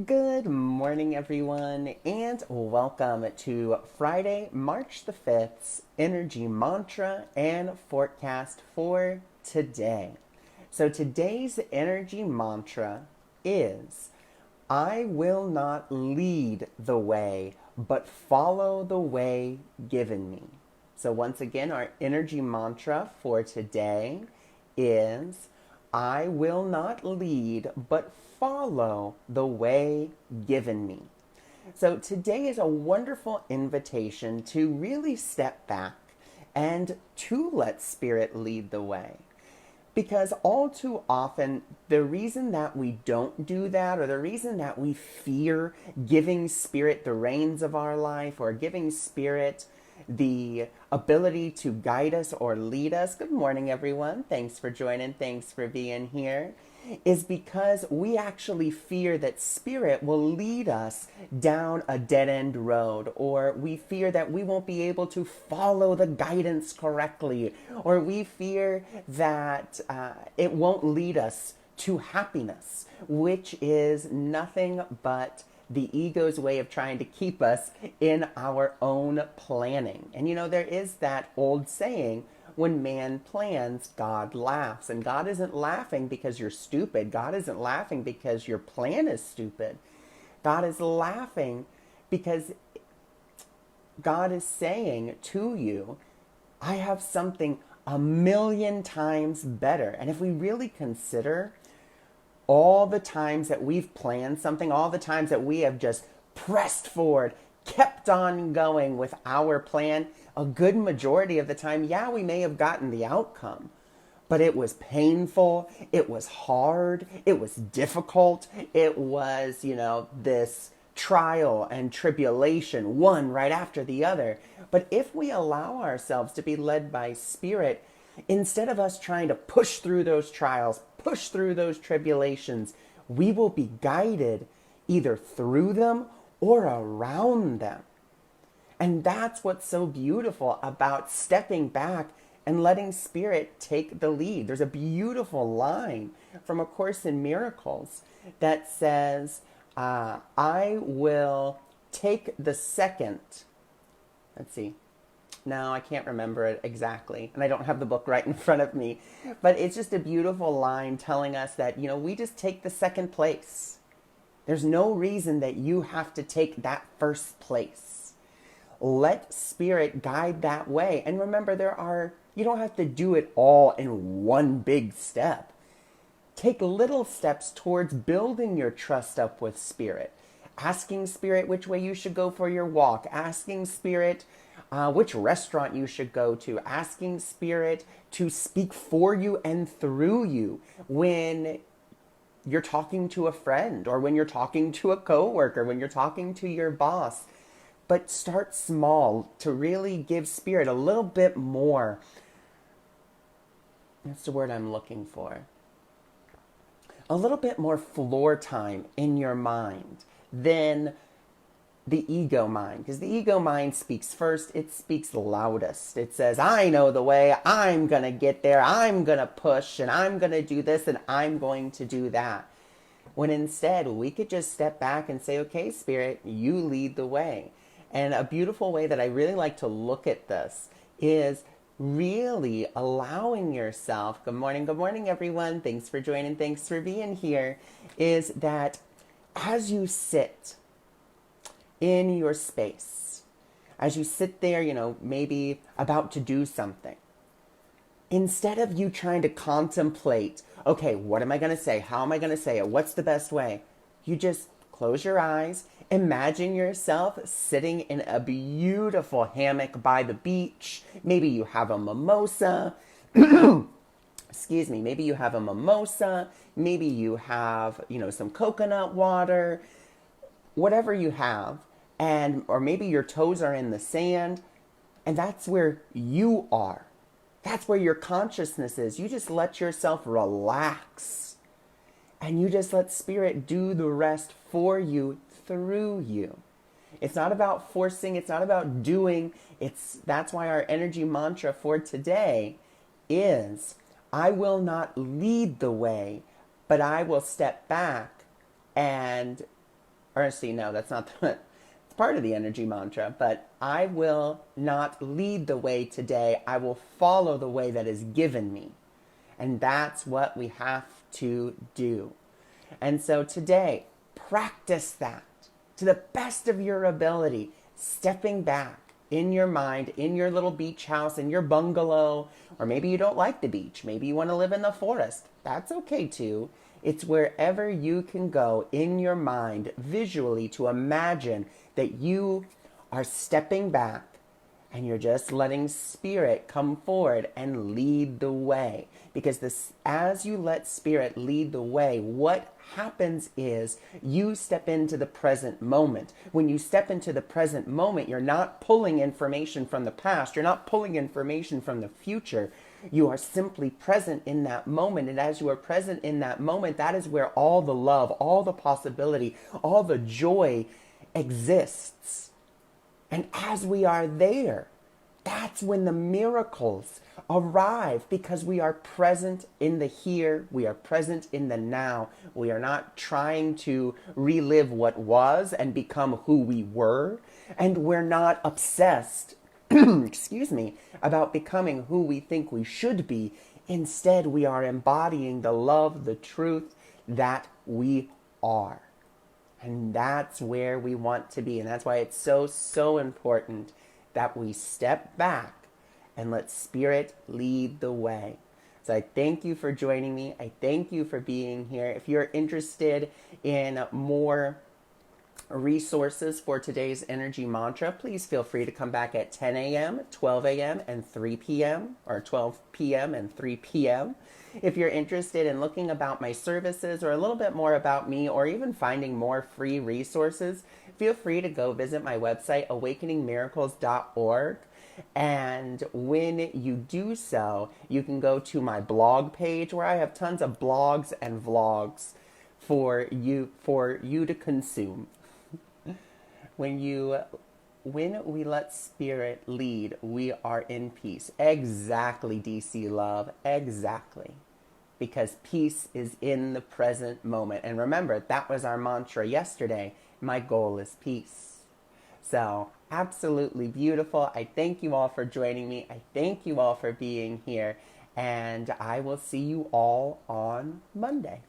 Good morning, everyone, and welcome to Friday, March the 5th's Energy Mantra and Forecast for today. So, today's energy mantra is I will not lead the way, but follow the way given me. So, once again, our energy mantra for today is I will not lead, but follow the way given me. So, today is a wonderful invitation to really step back and to let Spirit lead the way. Because all too often, the reason that we don't do that, or the reason that we fear giving Spirit the reins of our life, or giving Spirit the ability to guide us or lead us, good morning, everyone. Thanks for joining. Thanks for being here. Is because we actually fear that Spirit will lead us down a dead end road, or we fear that we won't be able to follow the guidance correctly, or we fear that it won't lead us to happiness, which is nothing but the ego's way of trying to keep us in our own planning. And you know, there is that old saying, when man plans, God laughs. And God isn't laughing because you're stupid. God isn't laughing because your plan is stupid. God is laughing because God is saying to you, I have something a million times better. And if we really consider all the times that we've planned something, all the times that we have just pressed forward, kept on going with our plan, a good majority of the time, yeah, we may have gotten the outcome, but it was painful, it was hard, it was difficult, it was, this trial and tribulation, one right after the other. But if we allow ourselves to be led by Spirit, instead of us trying to push through those trials, push through those tribulations, we will be guided either through them or around them. And that's what's so beautiful about stepping back and letting Spirit take the lead. There's a beautiful line from A Course in Miracles that says, I will take the second. Let's see. No, I can't remember it exactly. And I don't have the book right in front of me. But it's just a beautiful line telling us that, we just take the second place. There's no reason that you have to take that first place. Let Spirit guide that way. And remember, you don't have to do it all in one big step. Take little steps towards building your trust up with Spirit. Asking Spirit which way you should go for your walk. Asking Spirit which restaurant you should go to. Asking Spirit to speak for you and through you when you're talking to a friend, or when you're talking to a coworker, when you're talking to your boss. But start small to really give Spirit a little bit more. That's the word I'm looking for. A little bit more floor time in your mind than the ego mind. Because the ego mind speaks first, it speaks loudest. It says, I know the way, I'm going to get there, I'm going to push, and I'm going to do this, and I'm going to do that. When instead, we could just step back and say, okay, Spirit, you lead the way. And a beautiful way that I really like to look at this is really allowing yourself, good morning, everyone, thanks for joining, thanks for being here, is that as you sit in your space, as you sit there, maybe about to do something, instead of you trying to contemplate, okay, what am I going to say? How am I going to say it? What's the best way? You just close your eyes, imagine yourself sitting in a beautiful hammock by the beach. Maybe you have a mimosa. Excuse me. Maybe you have a mimosa. Maybe you have, some coconut water, whatever you have. Or maybe your toes are in the sand. And that's where you are. That's where your consciousness is. You just let yourself relax. And you just let Spirit do the rest for you, through you. It's not about forcing. It's not about doing. That's why our energy mantra for today is, I will not lead the way, but I will step back and or see, no, that's not the, it's part of the energy mantra, but I will not lead the way today. I will follow the way that is given me. And that's what we have to do. And so today, practice that to the best of your ability, stepping back in your mind, in your little beach house, in your bungalow, or maybe you don't like the beach. Maybe you want to live in the forest. That's okay too. It's wherever you can go in your mind visually to imagine that you are stepping back and you're just letting spirit come forward and lead the way. Because this, as you let spirit lead the way, what happens is you step into the present moment. When you step into the present moment, you're not pulling information from the past. You're not pulling information from the future. You are simply present in that moment. And as you are present in that moment, that is where all the love, all the possibility, all the joy exists. And as we are there, that's when the miracles arrive, because we are present in the here, we are present in the now. We are not trying to relive what was and become who we were, and we're not obsessed, excuse me, about becoming who we think we should be. Instead, we are embodying the love, the truth that we are. And that's where we want to be. And that's why it's so, so important that we step back and let spirit lead the way. So I thank you for joining me. I thank you for being here. If you're interested in more resources for today's energy mantra, please feel free to come back at 10 a.m., 12 a.m., and 3 p.m., or 12 p.m. and 3 p.m. If you're interested in looking about my services or a little bit more about me, or even finding more free resources, feel free to go visit my website, awakeningmiracles.org. And when you do so, you can go to my blog page where I have tons of blogs and vlogs for you to consume. When we let spirit lead, we are in peace. Exactly, DC love. Exactly. Because peace is in the present moment. And remember, that was our mantra yesterday. My goal is peace. So, absolutely beautiful. I thank you all for joining me. I thank you all for being here. And I will see you all on Monday.